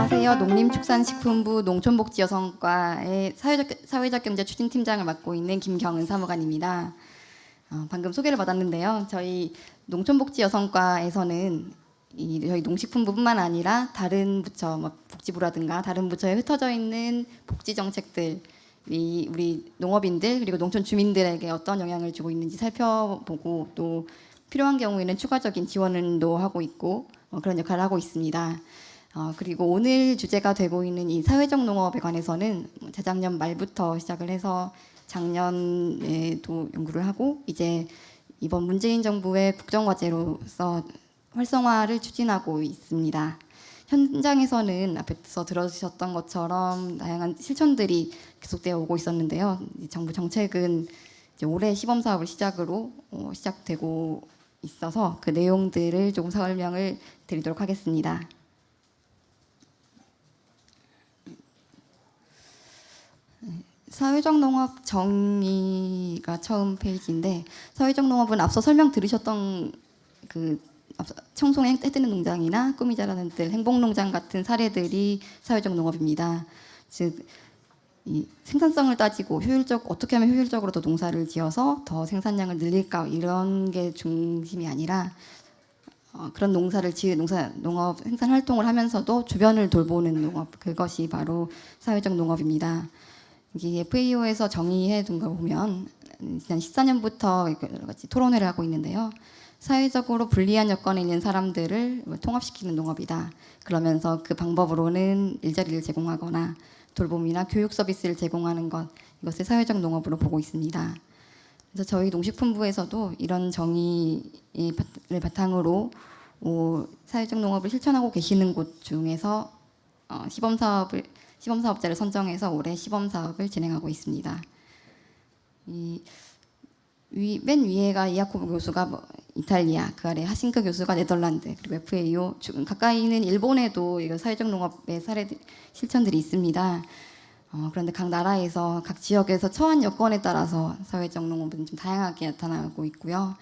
안녕하세요. 농림축산식품부 농촌복지여성과의 사회적 경제 추진팀장을 맡고 있는 김경은 사무관입니다. 방금 소개를 받았는데요. 저희 농촌복지여성과에서는 저희 농식품부뿐만 아니라 다른 부처, 복지부라든가 다른 부처에 흩어져 있는 복지 정책들, 우리 농업인들 그리고 농촌 주민들에게 어떤 영향을 주고 있는지 살펴보고 또 필요한 경우에는 추가적인 지원도 하고 있고 그런 역할을 하고 있습니다. 그리고 오늘 주제가 되고 있는 이 사회적 농업에 관해서는 재작년 말부터 시작을 해서 작년에도 연구를 하고 이제 이번 문재인 정부의 국정과제로서 활성화를 추진하고 있습니다. 현장에서는 앞에서 들어주셨던 것처럼 다양한 실천들이 계속되어 오고 있었는데요. 정부 정책은 이제 올해 시범 사업을 시작으로 시작되고 있어서 그 내용들을 조금 설명을 드리도록 하겠습니다. 사회적 농업 정의가 처음 페이지인데, 사회적 농업은 앞서 설명 들으셨던 청송에 해뜨는 농장이나 꿈이 자라는 들, 행복농장 같은 사례들이 사회적 농업입니다. 즉, 이 생산성을 따지고 어떻게 하면 효율적으로 더 농사를 지어서 더 생산량을 늘릴까 이런 게 중심이 아니라 그런 농업 생산 활동을 하면서도 주변을 돌보는 농업, 그것이 바로 사회적 농업입니다. 이게 FAO에서 정의해 둔 거 보면 지난 14년부터 여러 가지 토론회를 하고 있는데요. 사회적으로 불리한 여건에 있는 사람들을 통합시키는 농업이다. 그러면서 그 방법으로는 일자리를 제공하거나 돌봄이나 교육 서비스를 제공하는 것, 이것을 사회적 농업으로 보고 있습니다. 그래서 저희 농식품부에서도 이런 정의를 바탕으로 사회적 농업을 실천하고 계시는 곳 중에서 시범사업자를 선정해서 올해 시범사업을 진행하고 있습니다. 맨 위에가 이아코브 교수가 이탈리아, 그 아래 하싱크 교수가 네덜란드, 그리고 FAO, 가까이는 일본에도 사회적 농업의 실천들이 있습니다. 그런데 각 나라에서, 각 지역에서 처한 여건에 따라서 사회적 농업은 좀 다양하게 나타나고 있고요.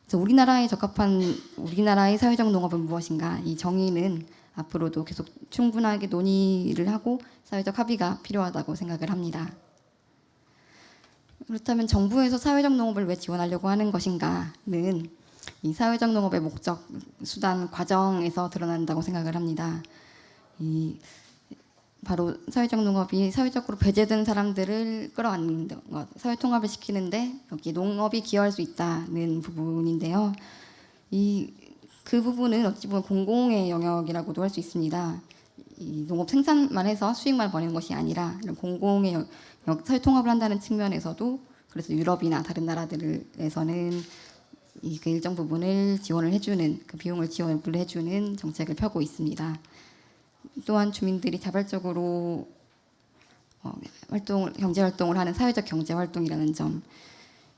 그래서 우리나라에 적합한 우리나라의 사회적 농업은 무엇인가, 이 정의는 앞으로도 계속 충분하게 논의를 하고 사회적 합의가 필요하다고 생각을 합니다. 그렇다면 정부에서 사회적 농업을 왜 지원하려고 하는 것인가는 이 사회적 농업의 목적, 수단, 과정에서 드러난다고 생각을 합니다. 바로 사회적 농업이 사회적으로 배제된 사람들을 끌어안는 것, 사회 통합을 시키는데 여기 농업이 기여할 수 있다는 부분인데요. 그 부분은 어찌 보면 공공의 영역이라고도 할 수 있습니다. 이 농업 생산만 해서 수익만 버는 것이 아니라 이런 공공의 사회 통합을 한다는 측면에서도, 그래서 유럽이나 다른 나라들에서는 그 일정 부분을 지원을 해주는, 그 비용을 지원을 해주는 정책을 펴고 있습니다. 또한 주민들이 자발적으로 경제 활동을 하는 사회적 경제 활동이라는 점,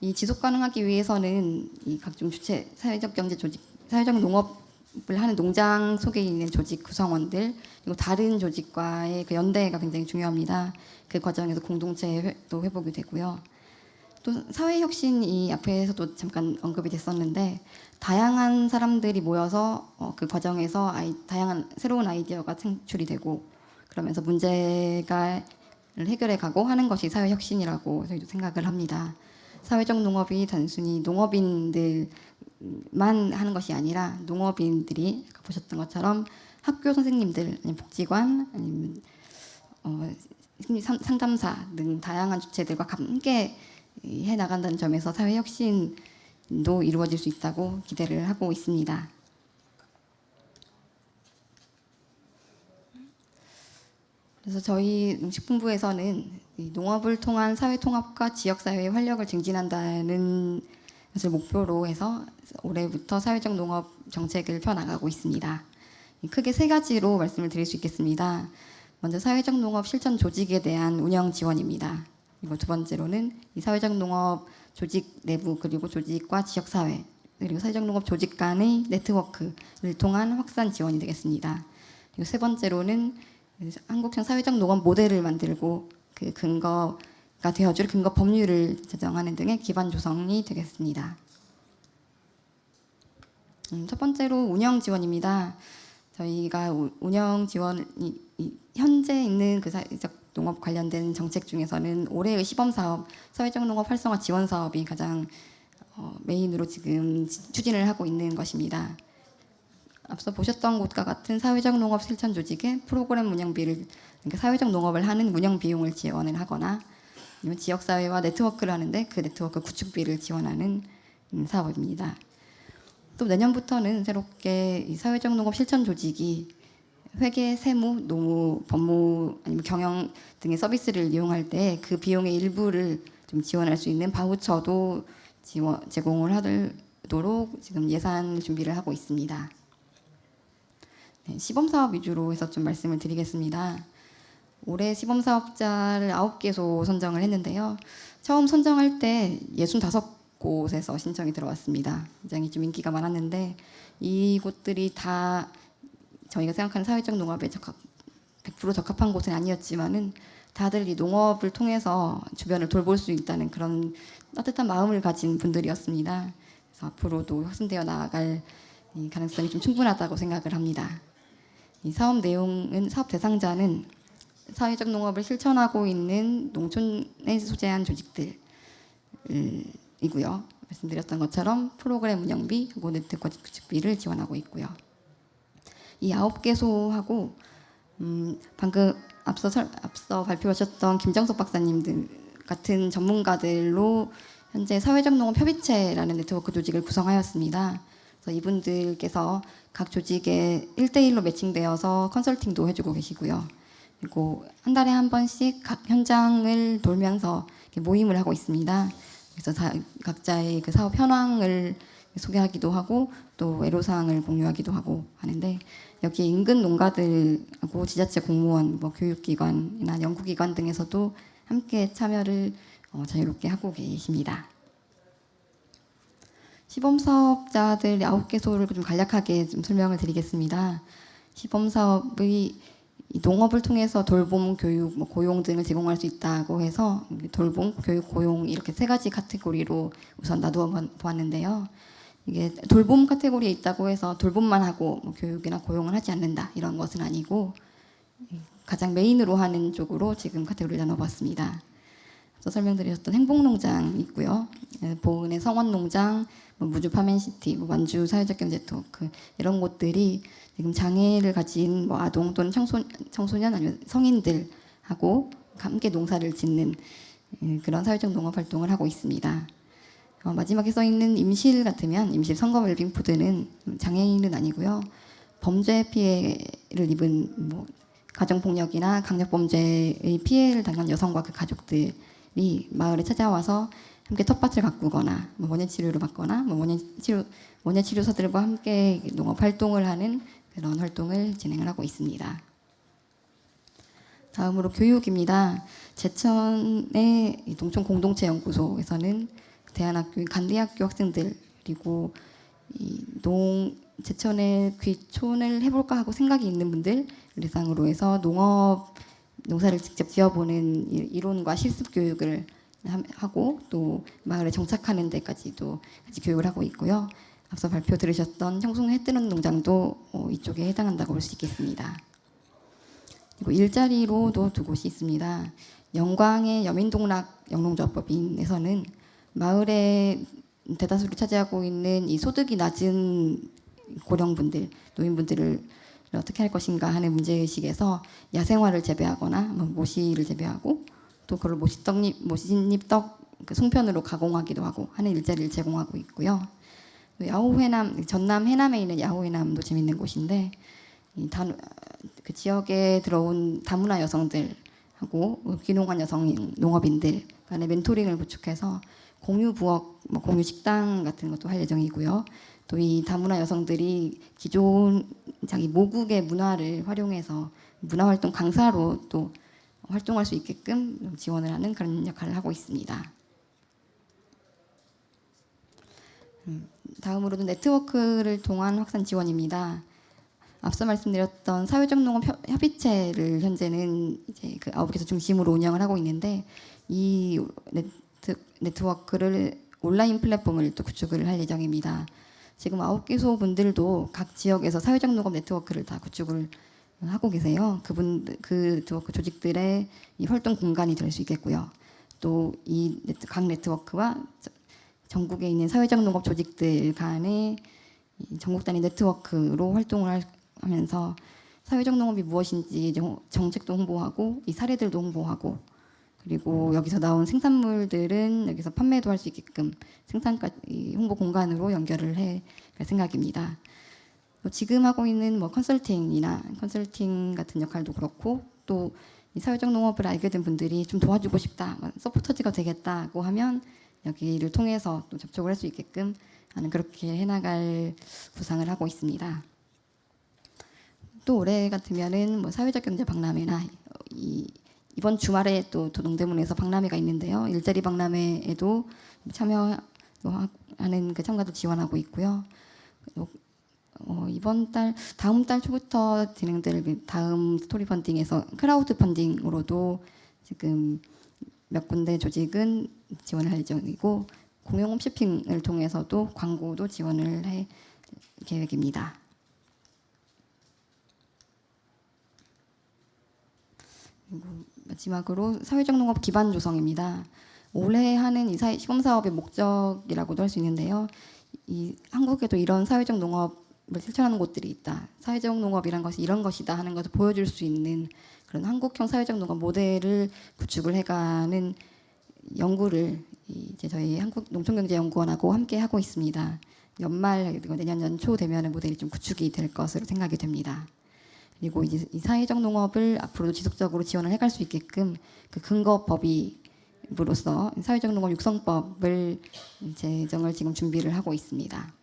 이 지속 가능하기 위해서는 이 각종 주체 사회적 경제 조직, 사회적 농업을 하는 농장 속에 있는 조직 구성원들 그리고 다른 조직과의 그 연대가 굉장히 중요합니다. 그 과정에서 공동체도 회복이 되고요. 또 사회혁신이 앞에서도 잠깐 언급이 됐었는데, 다양한 사람들이 모여서 그 과정에서 다양한 새로운 아이디어가 창출이 되고 그러면서 문제가 해결해 가고 하는 것이 사회혁신이라고 저희도 생각을 합니다. 사회적 농업이 단순히 농업인들만 하는 것이 아니라 농업인들이 보셨던 것처럼 학교 선생님들, 아니면 복지관, 아니면 상담사 등 다양한 주체들과 함께 해나간다는 점에서 사회혁신도 이루어질 수 있다고 기대를 하고 있습니다. 그래서 저희 농식품부에서는 농업을 통한 사회통합과 지역사회의 활력을 증진한다는 것을 목표로 해서 올해부터 사회적 농업 정책을 펴나가고 있습니다. 크게 세 가지로 말씀을 드릴 수 있겠습니다. 먼저 사회적 농업 실천 조직에 대한 운영 지원입니다. 그리고 두 번째로는 이 사회적 농업 조직 내부 그리고 조직과 지역사회 그리고 사회적 농업 조직 간의 네트워크를 통한 확산 지원이 되겠습니다. 그리고 세 번째로는 한국형 사회적 농업 모델을 만들고 그 근거가 되어줄 근거 법률을 제정하는 등의 기반 조성이 되겠습니다. 첫 번째로 운영 지원입니다. 저희가 운영 지원이 현재 있는 그 사회적 농업 관련된 정책 중에서는 올해의 시범 사업, 사회적 농업 활성화 지원 사업이 가장 메인으로 지금 추진을 하고 있는 것입니다. 앞서 보셨던 것과 같은 사회적 농업 실천 조직의 프로그램 운영비를, 그러니까 사회적 농업을 하는 운영 비용을 지원을 하거나 아니면 지역사회와 네트워크를 하는데 그 네트워크 구축비를 지원하는 사업입니다. 또 내년부터는 새롭게 이 사회적 농업 실천 조직이 회계, 세무, 노무, 법무 아니면 경영 등의 서비스를 이용할 때 그 비용의 일부를 좀 지원할 수 있는 바우처도 제공을 하도록 지금 예산 준비를 하고 있습니다. 네, 시범사업 위주로 해서 좀 말씀을 드리겠습니다. 올해 시범사업자를 9개소 선정을 했는데요. 처음 선정할 때 65곳에서 신청이 들어왔습니다. 굉장히 좀 인기가 많았는데 이곳들이 다 저희가 생각하는 사회적 농업에 100% 적합한 곳은 아니었지만은 다들 이 농업을 통해서 주변을 돌볼 수 있다는 그런 따뜻한 마음을 가진 분들이었습니다. 그래서 앞으로도 확산되어 나아갈 가능성이 좀 충분하다고 생각을 합니다. 이 사업 내용은, 사업 대상자는 사회적 농업을 실천하고 있는 농촌에 소재한 조직들이고요. 말씀드렸던 것처럼 프로그램 운영비, 네트워크 구축비를 지원하고 있고요. 이 9개소하고 방금 앞서 발표하셨던 김정석 박사님 등 같은 전문가들로 현재 사회적 농업 협의체라는 네트워크 조직을 구성하였습니다. 그래서 이분들께서 각 조직에 1대1로 매칭되어서 컨설팅도 해주고 계시고요. 그리고 한 달에 한 번씩 각 현장을 돌면서 모임을 하고 있습니다. 그래서 각자의 그 사업 현황을 소개하기도 하고 또 애로사항을 공유하기도 하고 하는데, 여기에 인근 농가들하고 지자체 공무원, 교육기관이나 연구기관 등에서도 함께 참여를 자유롭게 하고 계십니다. 시범사업자들 9개소를 좀 간략하게 좀 설명을 드리겠습니다. 시범사업의 농업을 통해서 돌봄, 교육, 고용 등을 제공할 수 있다고 해서 돌봄, 교육, 고용 이렇게 3가지 카테고리로 우선 나누어 보았는데요. 이게 돌봄 카테고리에 있다고 해서 돌봄만 하고 교육이나 고용을 하지 않는다 이런 것은 아니고 가장 메인으로 하는 쪽으로 지금 카테고리를 나눠봤습니다. 앞서 설명드렸던 행복농장 있고요. 보은의 성원농장, 무주 파맨시티, 완주 사회적 경제 네트워크 이런 곳들이 지금 장애를 가진 아동 또는 청소년 아니면 성인들하고 함께 농사를 짓는 그런 사회적 농업 활동을 하고 있습니다. 마지막에 써 있는 임실 같으면 임실 선거 웰빙푸드는 장애인은 아니고요. 범죄 피해를 입은 가정폭력이나 강력범죄의 피해를 당한 여성과 그 가족들이 마을에 찾아와서 함께 텃밭을 가꾸거나 원예 치료를 받거나 원예 치료사들과 함께 농업 활동을 하는 그런 활동을 진행을 하고 있습니다. 다음으로 교육입니다. 제천의 농촌 공동체 연구소에서는 대안학교, 간대학교 학생들 그리고 제천의 귀촌을 해볼까 하고 생각이 있는 분들 대상으로 해서 농사를 직접 지어보는 이론과 실습 교육을 하고 또 마을에 정착하는 데까지도 같이 교육을 하고 있고요. 앞서 발표 들으셨던 청송 해뜨는 농장도 이쪽에 해당한다고 볼 수 있겠습니다. 그리고 일자리로도 2곳이 있습니다. 영광의 여민동락 영농조합법인에서는 마을에 대다수를 차지하고 있는 이 소득이 낮은 고령분들, 노인분들을 어떻게 할 것인가 하는 문제의식에서 야생화를 재배하거나 모시를 재배하고 또 그걸 모신잎떡 송편으로 가공하기도 하고 하는 일자리를 제공하고 있고요. 야호회남, 전남 해남에 있는 야호회남도 재밌는 곳인데 그 지역에 들어온 다문화 여성들하고 귀농한 여성 농업인들 간의 멘토링을 구축해서 공유 부엌, 공유 식당 같은 것도 할 예정이고요. 또 이 다문화 여성들이 기존 자기 모국의 문화를 활용해서 문화활동 강사로 또 활동할 수 있게끔 지원을 하는 그런 역할을 하고 있습니다. 다음으로는 네트워크를 통한 확산 지원입니다. 앞서 말씀드렸던 사회적 농업 협의체를 현재는 이제 그 9개소 중심으로 운영을 하고 있는데 이 네트워크를 온라인 플랫폼을 또 구축을 할 예정입니다. 지금 9개소 분들도 각 지역에서 사회적 농업 네트워크를 다 구축을 하고 계세요. 그 조직들의 이 활동 공간이 될 수 있겠고요. 또 이 각 네트워크와 전국에 있는 사회적 농업 조직들 간의 전국 단위 네트워크로 활동을 하면서 사회적 농업이 무엇인지 정책도 홍보하고 이 사례들도 홍보하고, 그리고 여기서 나온 생산물들은 여기서 판매도 할 수 있게끔 생산까지 홍보 공간으로 연결을 할 생각입니다. 지금 하고 있는 뭐 컨설팅 같은 역할도 그렇고, 또 이 사회적 농업을 알게 된 분들이 좀 도와주고 싶다, 서포터즈가 되겠다고 하면 여기를 통해서 또 접촉을 할 수 있게끔 하는, 그렇게 해나갈 구상을 하고 있습니다. 또 올해 같으면은 뭐 사회적 경제 박람회나 이번 주말에 또 동대문에서 박람회가 있는데요. 일자리 박람회에도 참여하는 그 참가도 지원하고 있고요. 다음 달 초부터 진행될 다음 스토리 펀딩에서 크라우드 펀딩으로도 지금 몇 군데 조직은 지원을 할 예정이고, 공용 홈쇼핑을 통해서도 광고도 지원을 할 계획입니다. 그리고 마지막으로 사회적 농업 기반 조성입니다. 올해 하는 이 시범 사업의 목적이라고도 할 수 있는데요. 이 한국에도 이런 사회적 농업을 실천하는 곳들이 있다. 사회적 농업이란 것이 이런 것이다 하는 것을 보여줄 수 있는 그런 한국형 사회적 농업 모델을 구축을 해가는 연구를 이제 저희 한국농촌경제연구원하고 함께 하고 있습니다. 연말 그리고 내년 연초 되면 모델이 좀 구축이 될 것으로 생각이 됩니다. 그리고 이제 이 사회적 농업을 앞으로도 지속적으로 지원을 해갈 수 있게끔 그 근거법으로서 사회적 농업 육성법을 제정을 지금 준비를 하고 있습니다.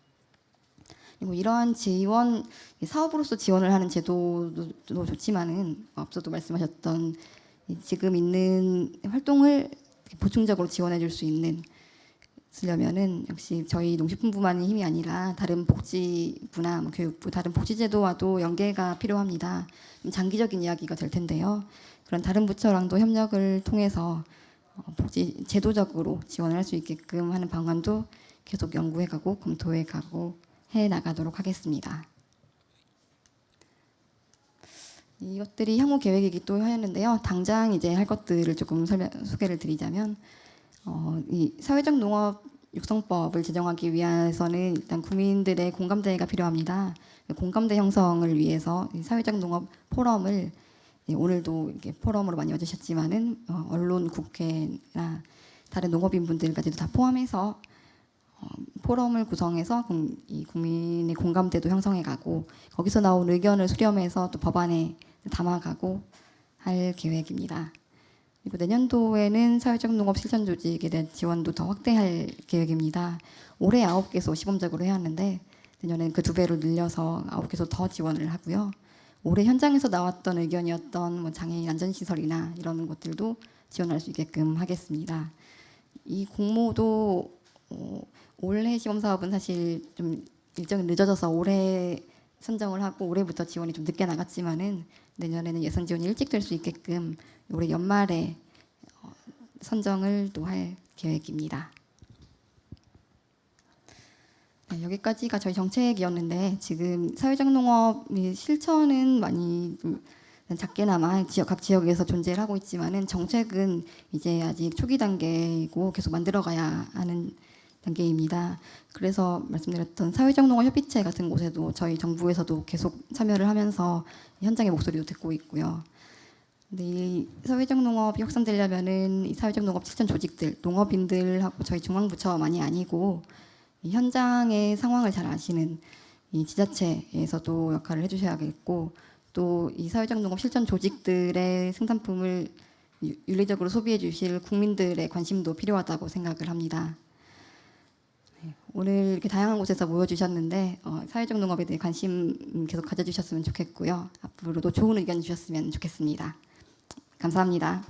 그리고 이러한 지원, 사업으로서 지원을 하는 제도도 좋지만은 앞서도 말씀하셨던 지금 있는 활동을 보충적으로 지원해 줄 수 쓰려면은 역시 저희 농식품부만의 힘이 아니라 다른 복지부나 뭐 교육부, 다른 복지제도와도 연계가 필요합니다. 장기적인 이야기가 될 텐데요. 그런 다른 부처랑도 협력을 통해서 복지 제도적으로 지원을 할 수 있게끔 하는 방안도 계속 연구해가고 검토해가고 해 나가도록 하겠습니다. 이것들이 향후 계획이기도 하였는데요. 당장 이제 할 것들을 조금 소개를 드리자면, 이 사회적 농업 육성법을 제정하기 위해서는 일단 국민들의 공감대가 필요합니다. 공감대 형성을 위해서 사회적 농업 포럼을 오늘도 이렇게 포럼으로 많이 와주셨지만은 언론, 국회나 다른 농업인 분들까지도 다 포함해서 포럼을 구성해서 이 국민의 공감대도 형성해가고, 거기서 나온 의견을 수렴해서 또 법안에 담아가고 할 계획입니다. 그리고 내년도에는 사회적 농업 실천 조직에 대한 지원도 더 확대할 계획입니다. 올해 9개소 시범적으로 해왔는데 내년에는 그 2배로 늘려서 9개소 더 지원을 하고요. 올해 현장에서 나왔던 의견이었던 뭐 장애인 안전시설이나 이런 것들도 지원할 수 있게끔 하겠습니다. 이 공모도 올해 시범사업은 사실 좀 일정이 늦어져서 올해 선정을 하고 올해부터 지원이 좀 늦게 나갔지만은 내년에는 예산 지원이 일찍 될 수 있게끔 올해 연말에 선정을 또 할 계획입니다. 네, 여기까지가 저희 정책이었는데, 지금 사회적 농업 실천은 많이 작게나마 각 지역에서 존재를 하고 있지만은 정책은 이제 아직 초기 단계이고 계속 만들어가야 하는 단계입니다. 그래서 말씀드렸던 사회적 농업 협의체 같은 곳에도 저희 정부에서도 계속 참여를 하면서 현장의 목소리도 듣고 있고요. 근데 이 사회적 농업이 확산되려면은 이 사회적 농업 실천 조직들, 농업인들하고 저희 중앙부처만이 아니고 이 현장의 상황을 잘 아시는 이 지자체에서도 역할을 해주셔야겠고, 또 이 사회적 농업 실천 조직들의 생산품을 윤리적으로 소비해 주실 국민들의 관심도 필요하다고 생각을 합니다. 오늘 이렇게 다양한 곳에서 모여주셨는데 사회적 농업에 대해 관심 계속 가져주셨으면 좋겠고요. 앞으로도 좋은 의견 주셨으면 좋겠습니다. 감사합니다.